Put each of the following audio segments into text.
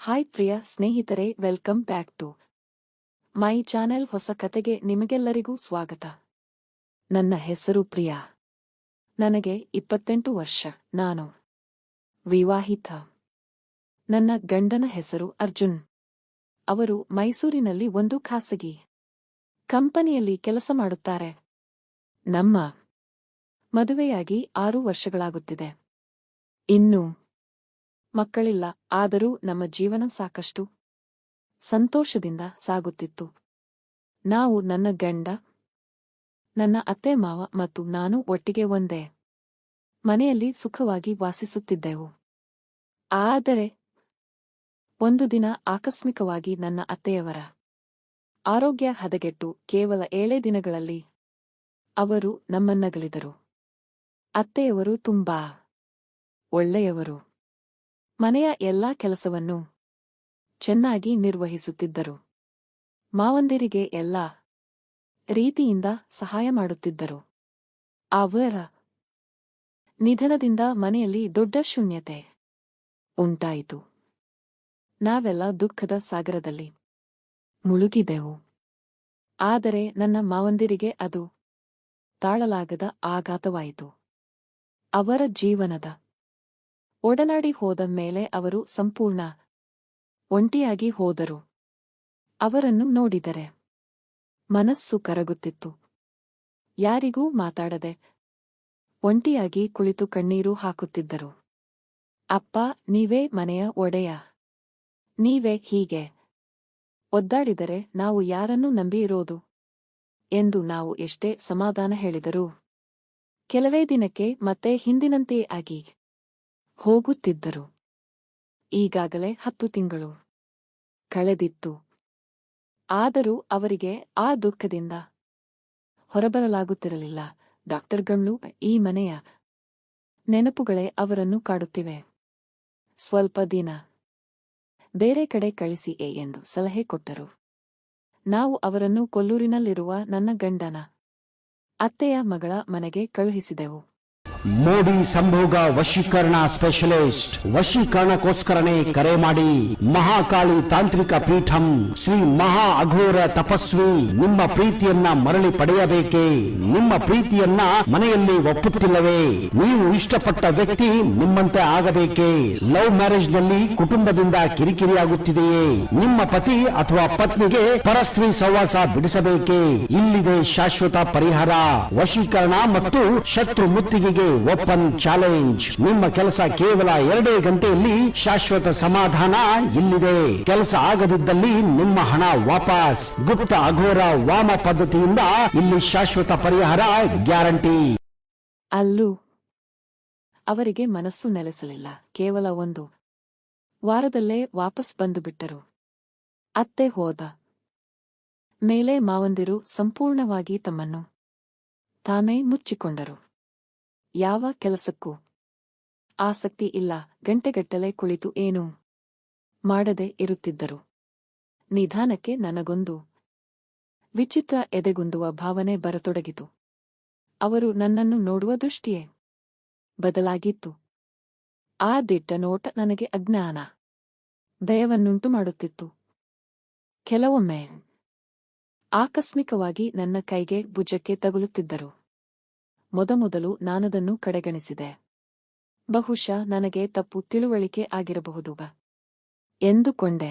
Hi ಪ್ರಿಯ ಸ್ನೇಹಿತರೆ, welcome back to my channel. ಹೊಸ ಕತೆಗೆ ನಿಮಗೆಲ್ಲರಿಗೂ ಸ್ವಾಗತ. ನನ್ನ ಹೆಸರು ಪ್ರಿಯಾ. ನನಗೆ 28 ವರ್ಷ. ನಾನು ವಿವಾಹಿತ. ನನ್ನ ಗಂಡನ ಹೆಸರು ಅರ್ಜುನ್. ಅವರು ಮೈಸೂರಿನಲ್ಲಿ ಒಂದು ಖಾಸಗಿ ಕಂಪನಿಯಲ್ಲಿ ಕೆಲಸ ಮಾಡುತ್ತಾರೆ. ನಮ್ಮ ಮದುವೆಯಾಗಿ 6 ವರ್ಷಗಳಾಗುತ್ತಿದೆ. ಇನ್ನೂ ಮಕ್ಕಳಿಲ್ಲ. ಆದರೂ ನಮ್ಮ ಜೀವನ ಸಾಕಷ್ಟು ಸಂತೋಷದಿಂದ ಸಾಗುತ್ತಿತ್ತು. ನಾವು, ನನ್ನ ಗಂಡ, ನನ್ನ ಅತ್ತೆ ಮಾವ ಮತ್ತು ನಾನು ಒಟ್ಟಿಗೆ ಒಂದೇ ಮನೆಯಲ್ಲಿ ಸುಖವಾಗಿ ವಾಸಿಸುತ್ತಿದ್ದೆವು. ಆದರೆ ಒಂದು ದಿನ ಆಕಸ್ಮಿಕವಾಗಿ ನನ್ನ ಅತ್ತೆಯವರ ಆರೋಗ್ಯ ಹದಗೆಟ್ಟು ಕೇವಲ 7 ದಿನಗಳಲ್ಲಿ ಅವರು ನಮ್ಮನ್ನಗಲಿದರು. ಅತ್ತೆಯವರು ತುಂಬಾ ಒಳ್ಳೆಯವರು. ಮನೆಯ ಎಲ್ಲಾ ಕೆಲಸವನ್ನು ಚೆನ್ನಾಗಿ ನಿರ್ವಹಿಸುತ್ತಿದ್ದರು. ಮಾವಂದಿರಿಗೆ ಎಲ್ಲಾ ರೀತಿಯಿಂದ ಸಹಾಯ ಮಾಡುತ್ತಿದ್ದರು. ಅವರ ನಿಧನದಿಂದ ಮನೆಯಲ್ಲಿ ದೊಡ್ಡ ಶೂನ್ಯತೆ ಉಂಟಾಯಿತು. ನಾವೆಲ್ಲ ದುಃಖದ ಸಾಗರದಲ್ಲಿ ಮುಳುಗಿದೆವು. ಆದರೆ ನನ್ನ ಮಾವಂದಿರಿಗೆ ಅದು ತಾಳಲಾಗದ ಆಘಾತವಾಯಿತು. ಅವರ ಜೀವನದ ಒಡನಾಡಿ ಹೋದ ಮೇಲೆ ಅವರು ಸಂಪೂರ್ಣ ಒಂಟಿಯಾಗಿ ಹೋದರು. ಅವರನ್ನು ನೋಡಿದರೆ ಮನಸ್ಸು ಕರಗುತ್ತಿತ್ತು. ಯಾರಿಗೂ ಮಾತಾಡದೆ ಒಂಟಿಯಾಗಿ ಕುಳಿತು ಕಣ್ಣೀರು ಹಾಕುತ್ತಿದ್ದರು. ಅಪ್ಪ, ನೀವೇ ಮನೆಯ ಒಡೆಯ. ನೀವೇ ಹೀಗೆ ಒದ್ದಾಡಿದರೆ ನಾವು ಯಾರನ್ನು ನಂಬಿ ಇರೋದು ಎಂದು ನಾವು ಎಷ್ಟೇ ಸಮಾಧಾನ ಹೇಳಿದರೂ ಕೆಲವೇ ದಿನಕ್ಕೆ ಮತ್ತೆ ಹಿಂದಿನಂತೆಯೇ ಆಗಿ ಹೋಗುತ್ತಿದ್ದರು. ಈಗಾಗಲೇ 10 ತಿಂಗಳು ಕಳೆದಿತ್ತು. ಆದರೂ ಅವರಿಗೆ ಆ ದುಃಖದಿಂದ ಹೊರಬರಲಾಗುತ್ತಿರಲಿಲ್ಲ. ಡಾಕ್ಟರ್ಗಳು ಈ ಮನೆಯ ನೆನಪುಗಳೇ ಅವರನ್ನು ಕಾಡುತ್ತಿವೆ. ಸ್ವಲ್ಪ ದಿನ ಬೇರೆ ಕಡೆ ಕಳಿಸಿ ಎಂದು ಸಲಹೆ ಕೊಟ್ಟರು. ನಾವು ಅವರನ್ನು ಕೊಲ್ಲೂರಿನಲ್ಲಿರುವ ನನ್ನ ಗಂಡನ ಅತ್ತೆಯ ಮಗಳ ಮನೆಗೆ ಕಳುಹಿಸಿದೆವು. ಮೋಡಿ ಸಂಭೋಗ ವಶೀಕರಣ ಸ್ಪೆಷಲಿಸ್ಟ್. ವಶೀಕರಣಕ್ಕೋಸ್ಕರನೇ ಕರೆ ಮಾಡಿ. ಮಹಾಕಾಳಿ ತಾಂತ್ರಿಕ ಪೀಠಂ ಶ್ರೀ ಮಹಾ ಅಘೋರ ತಪಸ್ವಿ. ನಿಮ್ಮ ಪ್ರೀತಿಯನ್ನ ಮರಳಿ ಪಡೆಯಬೇಕೇ? ನಿಮ್ಮ ಪ್ರೀತಿಯನ್ನ ಮನೆಯಲ್ಲಿ ಒಪ್ಪುತ್ತಿಲ್ಲವೇ? ನೀವು ಇಷ್ಟಪಟ್ಟ ವ್ಯಕ್ತಿ ನಿಮ್ಮಂತೆ ಆಗಬೇಕೇ? ಲವ್ ಮ್ಯಾರೇಜ್ ನಲ್ಲಿ ಕುಟುಂಬದಿಂದ ಕಿರಿಕಿರಿಯಾಗುತ್ತಿದೆಯೇ? ನಿಮ್ಮ ಪತಿ ಅಥವಾ ಪತ್ನಿಗೆ ಪರಸ್ತ್ರೀ ಸಹವಾಸ ಬಿಡಿಸಬೇಕೇ? ಇಲ್ಲಿದೆ ಶಾಶ್ವತ ಪರಿಹಾರ. ವಶೀಕರಣ ಮತ್ತು ಶತ್ರು ಮುತ್ತಿಗೆಗೆ ಓಪನ್ ಚಾಲೆಂಜ್. ನಿಮ್ಮ ಕೆಲಸ ಕೇವಲ 2 ಗಂಟೆಯಲ್ಲಿ ಶಾಶ್ವತ ಸಮಾಧಾನ ಇಲ್ಲಿದೆ. ಕೆಲಸ ಆಗದಿದ್ದಲ್ಲಿ ನಿಮ್ಮ ಹಣ ವಾಪಸ್. ಗುಪ್ತ ಅಘೋರ ವಾಮ ಪದ್ಧತಿಯಿಂದ ಇಲ್ಲಿ ಶಾಶ್ವತ ಪರಿಹಾರ ಗ್ಯಾರಂಟಿ. ಅಲ್ಲೂ ಅವರಿಗೆ ಮನಸ್ಸು ನೆಲೆಸಲಿಲ್ಲ. ಕೇವಲ 1 ವಾರದಲ್ಲೇ ವಾಪಸ್ ಬಂದು ಬಿಟ್ಟರು. ಅತ್ತೆ ಹೋದ ಮೇಲೆ ಮಾವಂದಿರು ಸಂಪೂರ್ಣವಾಗಿ ತಮ್ಮನ್ನು ತಾಮೇ ಮುಚ್ಚಿಕೊಂಡರು. ಯಾವ ಕೆಲಸಕ್ಕೂ ಆಸಕ್ತಿ ಇಲ್ಲ. ಗಂಟೆಗಟ್ಟಲೆ ಕುಳಿತು ಏನೂ ಮಾಡದೆ ಇರುತ್ತಿದ್ದರು. ನಿಧಾನಕ್ಕೆ ನನಗೊಂದು ವಿಚಿತ್ರ ಎದೆಗುಂದುವ ಭಾವನೆ ಬರತೊಡಗಿತು. ಅವರು ನನ್ನನ್ನು ನೋಡುವ ದೃಷ್ಟಿಯೇ ಬದಲಾಗಿತ್ತು. ಆ ದಿಟ್ಟ ನೋಟ ನನಗೆ ಅಜ್ಞಾನ ಭಯವನ್ನುಂಟು ಮಾಡುತ್ತಿತ್ತು. ಕೆಲವೊಮ್ಮೆ ಆಕಸ್ಮಿಕವಾಗಿ ನನ್ನ ಕೈಗೆ ಭುಜಕ್ಕೆ ತಗುಲುತ್ತಿದ್ದರು. ಮೊದಮೊದಲು ನಾನದನ್ನು ಕಡೆಗಣಿಸಿದೆ. ಬಹುಶಃ ನನಗೆ ತಪ್ಪು ತಿಳುವಳಿಕೆ ಆಗಿರಬಹುದು ಎಂದುಕೊಂಡೆ.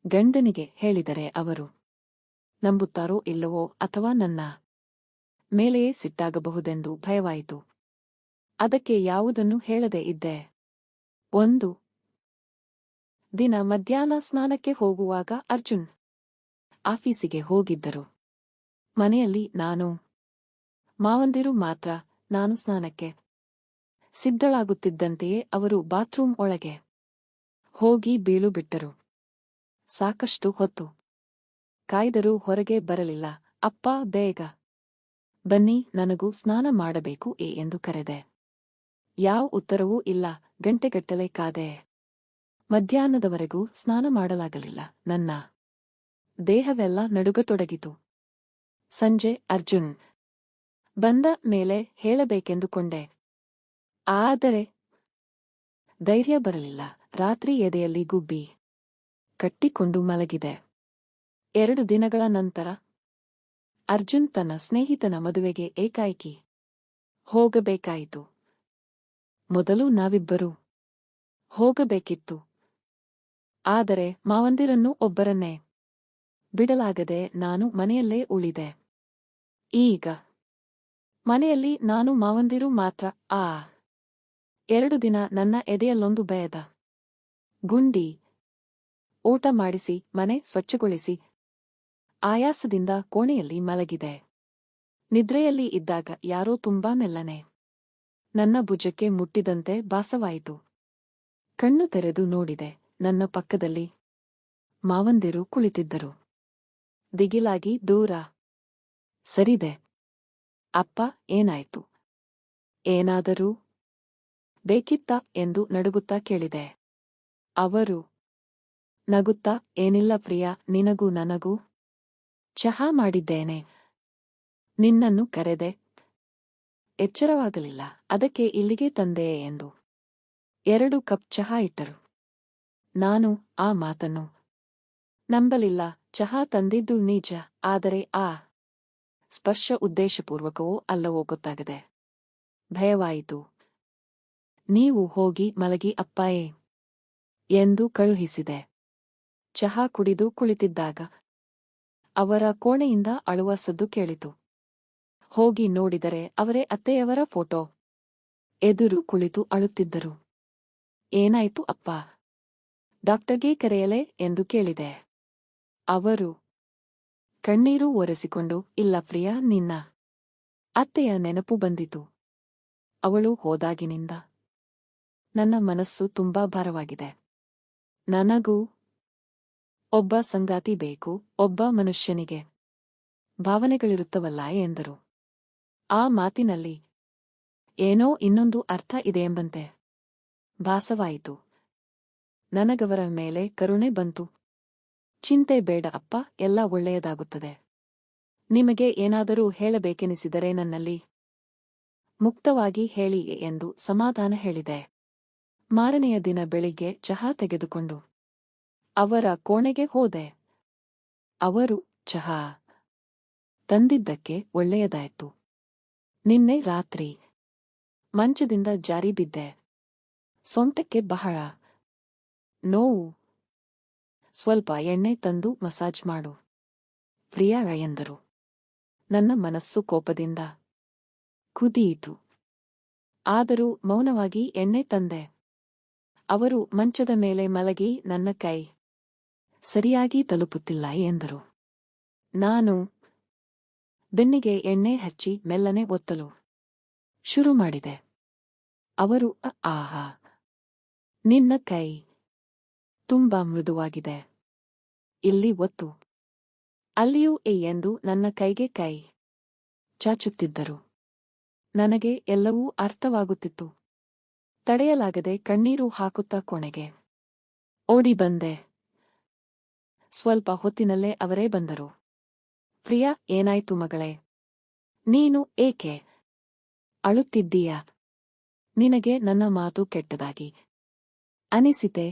ಗಂಡನಿಗೆ ಹೇಳಿದರೆ ಅವರು ನಂಬುತ್ತಾರೋ ಇಲ್ಲವೋ, ಅಥವಾ ನನ್ನ ಮೇಲೆಯೇ ಸಿಟ್ಟಾಗಬಹುದೆಂದು ಭಯವಾಯಿತು. ಅದಕ್ಕೆ ಯಾವುದನ್ನು ಹೇಳದೆ ಇದ್ದೆ. ಒಂದು ದಿನ ಮಧ್ಯಾಹ್ನ ಸ್ನಾನಕ್ಕೆ ಹೋಗುವಾಗ ಅರ್ಜುನ್ ಆಫೀಸಿಗೆ ಹೋಗಿದ್ದರು. ಮನೆಯಲ್ಲಿ ನಾನು, ಮಾವಂದಿರು ಮಾತ್ರ. ನಾನು ಸ್ನಾನಕ್ಕೆ ಸಿದ್ಧಳಾಗುತ್ತಿದ್ದಂತೆಯೇ ಅವರು ಬಾತ್ರೂಮ್ ಒಳಗೆ ಹೋಗಿ ಬೀಳು ಬಿಟ್ಟರು. ಸಾಕಷ್ಟು ಹೊತ್ತು ಕಾಯ್ದರೂ ಹೊರಗೆ ಬರಲಿಲ್ಲ. ಅಪ್ಪ, ಬೇಗ ಬನ್ನಿ, ನನಗೂ ಸ್ನಾನ ಮಾಡಬೇಕು ಎಂದು ಕರೆದೆ. ಯಾವ ಉತ್ತರವೂ ಇಲ್ಲ. ಗಂಟೆಗಟ್ಟಲೆ ಕಾದೆ. ಮಧ್ಯಾಹ್ನದವರೆಗೂ ಸ್ನಾನ ಮಾಡಲಾಗಲಿಲ್ಲ. ನನ್ನ ದೇಹವೆಲ್ಲ ನಡುಗತೊಡಗಿತು. ಸಂಜೆ ಅರ್ಜುನ್ ಬಂದ ಮೇಲೆ ಹೇಳಬೇಕೆಂದುಕೊಂಡೆ. ಆದರೆ ಧೈರ್ಯ ಬರಲಿಲ್ಲ. ರಾತ್ರಿ ಎದೆಯಲ್ಲಿ ಗುಬ್ಬಿ ಕಟ್ಟಿಕೊಂಡು ಮಲಗಿದೆ. 2 ದಿನಗಳ ನಂತರ ಅರ್ಜುನ್ ತನ್ನ ಸ್ನೇಹಿತನ ಮದುವೆಗೆ ಏಕಾಏಕಿ ಹೋಗಬೇಕಾಯಿತು. ಮೊದಲು ನಾವಿಬ್ಬರೂ ಹೋಗಬೇಕಿತ್ತು. ಆದರೆ ಮಾವಂದಿರನ್ನು ಒಬ್ಬರನ್ನೇ ಬಿಡಲಾಗದೆ ನಾನು ಮನೆಯಲ್ಲೇ ಉಳಿದೆ. ಈಗ ಮನೆಯಲ್ಲಿ ನಾನು ಮಾವಂದಿರು ಮಾತ್ರ. 2 ದಿನ ನನ್ನ ಎದೆಯಲ್ಲೊಂದು ಭಯದ ಗುಂಡಿ. ಊಟ ಮಾಡಿಸಿ, ಮನೆ ಸ್ವಚ್ಛಗೊಳಿಸಿ, ಆಯಾಸದಿಂದ ಕೋಣೆಯಲ್ಲಿ ಮಲಗಿದೆ. ನಿದ್ರೆಯಲ್ಲಿ ಇದ್ದಾಗ ಯಾರೋ ತುಂಬಾ ಮೆಲ್ಲನೆ ನನ್ನ ಭುಜಕ್ಕೆ ಮುಟ್ಟಿದಂತೆ ಭಾಸವಾಯಿತು. ಕಣ್ಣು ತೆರೆದು ನೋಡಿದೆ. ನನ್ನ ಪಕ್ಕದಲ್ಲಿ ಮಾವಂದಿರು ಕುಳಿತಿದ್ದರು. ದಿಗಿಲಾಗಿ ದೂರ ಸರಿದೆ. ಅಪ್ಪ, ಏನಾಯ್ತು? ಏನಾದರೂ ಬೇಕಿತ್ತಾ ಎಂದು ನಡುಗುತ್ತಾ ಕೇಳಿದೆ. ಅವರು ನಗುತ್ತಾ, ಏನಿಲ್ಲ ಪ್ರಿಯಾ, ನಿನಗೂ ನನಗೂ ಚಹಾ ಮಾಡಿದ್ದೇನೆ. ನಿನ್ನನ್ನು ಕರೆದೆ, ಎಚ್ಚರವಾಗಲಿಲ್ಲ, ಅದಕ್ಕೆ ಇಲ್ಲಿಗೆ ತಂದೆ ಎಂದು 2 ಕಪ್ ಚಹಾ ಇಟ್ಟರು. ನಾನು ಆ ಮಾತನ್ನು ನಂಬಲಿಲ್ಲ. ಚಹಾ ತಂದಿದ್ದು ನಿಜ, ಆದರೆ ಆ ಸ್ಪರ್ಶ ಉದ್ದೇಶಪೂರ್ವಕವೋ ಅಲ್ಲವೋ ಗೊತ್ತಾಗದೆ ಭಯವಾಯಿತು. ನೀವು ಹೋಗಿ ಮಲಗಿ ಅಪ್ಪಾಯೇ ಎಂದು ಕಳುಹಿಸಿದೆ. ಚಹಾ ಕುಡಿದು ಕುಳಿತಿದ್ದಾಗ ಅವರ ಕೋಣೆಯಿಂದ ಅಳುವ ಸದ್ದು ಕೇಳಿತು. ಹೋಗಿ ನೋಡಿದರೆ ಅವರೇ ಅತ್ತೆಯವರ ಫೋಟೋ ಎದುರು ಕುಳಿತು ಅಳುತ್ತಿದ್ದರು. ಏನಾಯ್ತು ಅಪ್ಪ? ಡಾಕ್ಟರ್ಗೆ ಕರೆಯಲೇ ಎಂದು ಕೇಳಿದೆ. ಅವರು ಕಣ್ಣೀರು ಒರೆಸಿಕೊಂಡು, ಇಲ್ಲ ಪ್ರಿಯಾ, ನಿನ್ನ ಅತ್ತೆಯ ನೆನಪು ಬಂದಿತು. ಅವಳು ಹೋದಾಗಿನಿಂದ ನನ್ನ ಮನಸ್ಸು ತುಂಬಾ ಭಾರವಾಗಿದೆ. ನನಗೂ ಒಬ್ಬ ಸಂಗಾತಿ ಬೇಕು. ಒಬ್ಬ ಮನುಷ್ಯನಿಗೆ ಭಾವನೆಗಳಿರುತ್ತವಲ್ಲ ಎಂದರು. ಆ ಮಾತಿನಲ್ಲಿ ಏನೋ ಇನ್ನೊಂದು ಅರ್ಥ ಇದೆಯೆಂಬಂತೆ ಭಾಸವಾಯಿತು. ನನಗವರ ಮೇಲೆ ಕರುಣೆ ಬಂತು. ಚಿಂತೆ ಬೇಡ ಅಪ್ಪ, ಎಲ್ಲ ಒಳ್ಳೆಯದಾಗುತ್ತದೆ. ನಿಮಗೆ ಏನಾದರೂ ಹೇಳಬೇಕೆನಿಸಿದರೆ ನನ್ನಲ್ಲಿ ಮುಕ್ತವಾಗಿ ಹೇಳಿ ಎಂದು ಸಮಾಧಾನ ಹೇಳಿದೆ. ಮಾರನೆಯ ದಿನ ಬೆಳಿಗ್ಗೆ ಚಹಾ ತೆಗೆದುಕೊಂಡು ಅವರ ಕೋಣೆಗೆ ಹೋದೆ. ಅವರು ಚಹಾ ತಂದಿದ್ದಕ್ಕೆ ಒಳ್ಳೆಯದಾಯ್ತು. ನಿನ್ನೆ ರಾತ್ರಿ ಮಂಚದಿಂದ ಜಾರಿ ಬಿದ್ದೆ. ಸೊಂಟಕ್ಕೆ ಬಹಳ ನೋವು. ಸ್ವಲ್ಪ ಎಣ್ಣೆ ತಂದು ಮಸಾಜ್ ಮಾಡು ಪ್ರಿಯಾ ಎಂದರು. ನನ್ನ ಮನಸ್ಸು ಕೋಪದಿಂದ ಕುದಿಯಿತು. ಆದರೂ ಮೌನವಾಗಿ ಎಣ್ಣೆ ತಂದೆ. ಅವರು ಮಂಚದ ಮೇಲೆ ಮಲಗಿ ನನ್ನ ಕೈ ಸರಿಯಾಗಿ ತಲುಪುತ್ತಿಲ್ಲ ಎಂದರು. ನಾನು ಬೆನ್ನಿಗೆ ಎಣ್ಣೆ ಹಚ್ಚಿ ಮೆಲ್ಲನೆ ಒತ್ತಲು ಶುರು ಮಾಡಿದೆ. ಅವರು ಆಹಾ, ನಿನ್ನ ಕೈ ತುಂಬಾ ಮೃದುವಾಗಿದೆ, ಇಲ್ಲಿ ಒತ್ತು, ಅಲ್ಲಿಯೂ ಎಂದು ನನ್ನ ಕೈಗೆ ಕೈ ಚಾಚುತ್ತಿದ್ದರು. ನನಗೆ ಎಲ್ಲವೂ ಅರ್ಥವಾಗುತ್ತಿತ್ತು. ತಡೆಯಲಾಗದೆ ಕಣ್ಣೀರು ಹಾಕುತ್ತಾ ಕೋಣೆಗೆ ಓಡಿ ಬಂದೆ. ಸ್ವಲ್ಪ ಹೊತ್ತಿನಲ್ಲೇ ಅವರೇ ಬಂದರು. ಪ್ರಿಯಾ, ಏನಾಯ್ತು ಮಗಳೇ? ನೀನು ಏಕೆ ಅಳುತ್ತಿದ್ದೀಯಾ? ನಿನಗೆ ನನ್ನ ಮಾತು ಕೆಟ್ಟದಾಗಿ ಅನಿಸಿತೆ?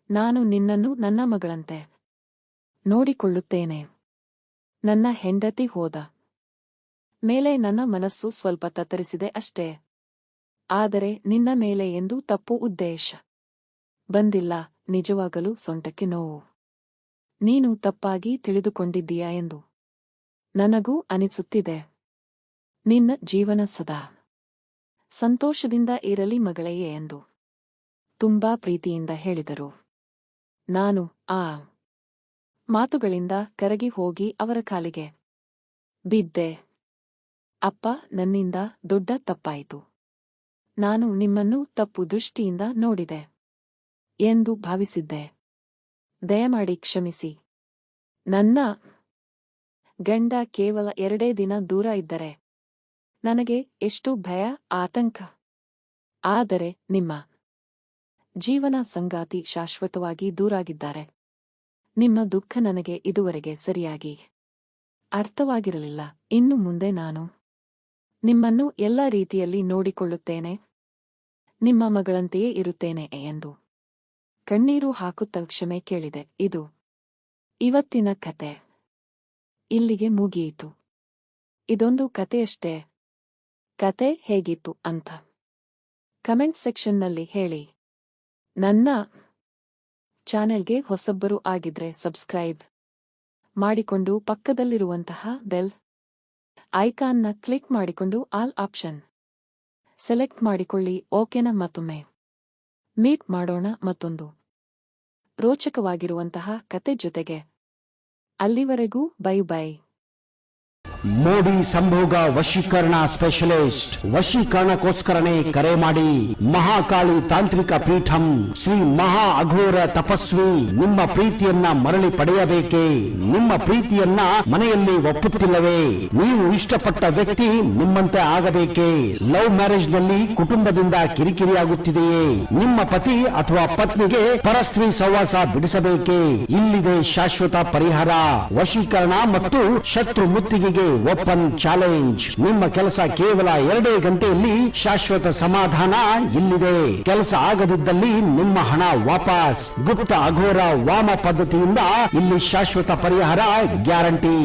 ನಾನು ನಿನ್ನನ್ನು ನನ್ನ ಮಗಳಂತೆ ನೋಡಿಕೊಳ್ಳುತ್ತೇನೆ. ನನ್ನ ಹೆಂಡತಿ ಹೋದ ಮೇಲೆ ನನ್ನ ಮನಸ್ಸು ಸ್ವಲ್ಪ ತತ್ತರಿಸಿದೆ ಅಷ್ಟೇ. ಆದರೆ ನಿನ್ನ ಮೇಲೆ ಎಂದೂ ತಪ್ಪು ಉದ್ದೇಶ ಬಂದಿಲ್ಲ. ನಿಜವಾಗಲೂ ಸೊಂಟಕ್ಕೆ ನೋವು. ನೀನು ತಪ್ಪಾಗಿ ತಿಳಿದುಕೊಂಡಿದ್ದೀಯಾ ಎಂದು ನನಗೂ ಅನಿಸುತ್ತಿದೆ. ನಿನ್ನ ಜೀವನ ಸದಾ ಸಂತೋಷದಿಂದ ಇರಲಿ ಮಗಳೆಯೇ ಎಂದು ತುಂಬಾ ಪ್ರೀತಿಯಿಂದ ಹೇಳಿದರು. ನಾನು ಆ ಮಾತುಗಳಿಂದ ಕರಗಿ ಹೋಗಿ ಅವರ ಕಾಲಿಗೆ ಬಿದ್ದೆ. ಅಪ್ಪ, ನನ್ನಿಂದ ದೊಡ್ಡ ತಪ್ಪಾಯಿತು. ನಾನು ನಿಮ್ಮನ್ನು ತಪ್ಪು ದೃಷ್ಟಿಯಿಂದ ನೋಡಿದೆ ಎಂದು ಭಾವಿಸಿದ್ದೆ. ದಯಮಾಡಿ ಕ್ಷಮಿಸಿ. ನನ್ನ ಗಂಡ ಕೇವಲ 2 ದಿನ ದೂರ ಇದ್ದರೆ ನನಗೆ ಎಷ್ಟು ಭಯ, ಆತಂಕ. ಆದರೆ ನಿಮ್ಮ ಜೀವನ ಸಂಗಾತಿ ಶಾಶ್ವತವಾಗಿ ದೂರಾಗಿದ್ದಾರೆ. ನಿಮ್ಮ ದುಃಖ ನನಗೆ ಇದುವರೆಗೆ ಸರಿಯಾಗಿ ಅರ್ಥವಾಗಿರಲಿಲ್ಲ. ಇನ್ನು ಮುಂದೆ ನಾನು ನಿಮ್ಮನ್ನು ಎಲ್ಲ ರೀತಿಯಲ್ಲಿ ನೋಡಿಕೊಳ್ಳುತ್ತೇನೆ, ನಿಮ್ಮ ಮಗಳಂತೆಯೇ ಇರುತ್ತೇನೆ ಎಂದು ಕಣ್ಣೀರು ಹಾಕುತ್ತಾ ಕ್ಷಮೆ ಕೇಳಿದೆ. ಇದು ಇವತ್ತಿನ ಕತೆ. ಇಲ್ಲಿಗೆ ಮುಗಿಯಿತು. ಇದೊಂದು ಕತೆಯಷ್ಟೇ. ಕತೆ ಹೇಗಿತ್ತು ಅಂತ ಕಮೆಂಟ್ ಸೆಕ್ಷನ್ನಲ್ಲಿ ಹೇಳಿ. ನನ್ನ ಚಾನೆಲ್ಗೆ ಹೊಸಬ್ಬರು ಆಗಿದ್ರೆ ಸಬ್ಸ್ಕ್ರೈಬ್ ಮಾಡಿಕೊಂಡು ಪಕ್ಕದಲ್ಲಿರುವಂತಹ ಬೆಲ್ ಐಕಾನ್ನ ಕ್ಲಿಕ್ ಮಾಡಿಕೊಂಡು ಆಲ್ ಆಪ್ಷನ್ ಸೆಲೆಕ್ಟ್ ಮಾಡಿಕೊಳ್ಳಿ. ಓಕೆನಾ? ಮತ್ತೊಮ್ಮೆ ಮೀಟ್ ಮಾಡೋಣ ಮತ್ತೊಂದು ರೋಚಕವಾಗಿರುವಂತಹ ಕತೆ ಜೊತೆಗೆ. ಅಲ್ಲಿವರೆಗೂ ಬೈ ಬೈ. ಮೋಡಿ ಸಂಭೋಗ ವಶೀಕರಣ ಸ್ಪೆಷಲಿಸ್ಟ್. ವಶೀಕರಣಕ್ಕೋಸ್ಕರನೇ ಕರೆ ಮಾಡಿ. ಮಹಾಕಾಳಿ ತಾಂತ್ರಿಕ ಪೀಠಂ ಶ್ರೀ ಮಹಾ ಅಘೋರ ತಪಸ್ವಿ ನಿಮ್ಮ ಪ್ರೀತಿಯನ್ನ ಮರಳಿ ಪಡೆಯಬೇಕೇ? ನಿಮ್ಮ ಪ್ರೀತಿಯನ್ನ ಮನೆಯಲ್ಲಿ ಒಪ್ಪುತ್ತಿಲ್ಲವೇ? ನೀವು ಇಷ್ಟಪಟ್ಟ ವ್ಯಕ್ತಿ ನಿಮ್ಮಂತೆ ಆಗಬೇಕೇ? ಲವ್ ಮ್ಯಾರೇಜ್ ನಲ್ಲಿ ಕುಟುಂಬದಿಂದ ಕಿರಿಕಿರಿಯಾಗುತ್ತಿದೆಯೇ? ನಿಮ್ಮ ಪತಿ ಅಥವಾ ಪತ್ನಿಗೆ ಪರಸ್ತ್ರೀ ಸಹವಾಸ ಬಿಡಿಸಬೇಕೇ? ಇಲ್ಲಿದೆ ಶಾಶ್ವತ ಪರಿಹಾರ. ವಶೀಕರಣ ಮತ್ತು ಶತ್ರು ಮುತ್ತಿಗೆಗೆ ಓಪನ್ ಚಾಲೆಂಜ್. ನಿಮ್ಮ ಕೆಲಸ ಕೇವಲ 2 ಗಂಟೆಯಲ್ಲಿ ಶಾಶ್ವತ ಸಮಾಧಾನ ಇಲ್ಲಿದೆ. ಕೆಲಸ ಆಗದಿದ್ದಲ್ಲಿ ನಿಮ್ಮ ಹಣ ವಾಪಸ್. ಗುಪ್ತ ಅಘೋರ ವಾಮ ಪದ್ಧತಿಯಿಂದ ಇಲ್ಲಿ ಶಾಶ್ವತ ಪರಿಹಾರ ಗ್ಯಾರಂಟಿ.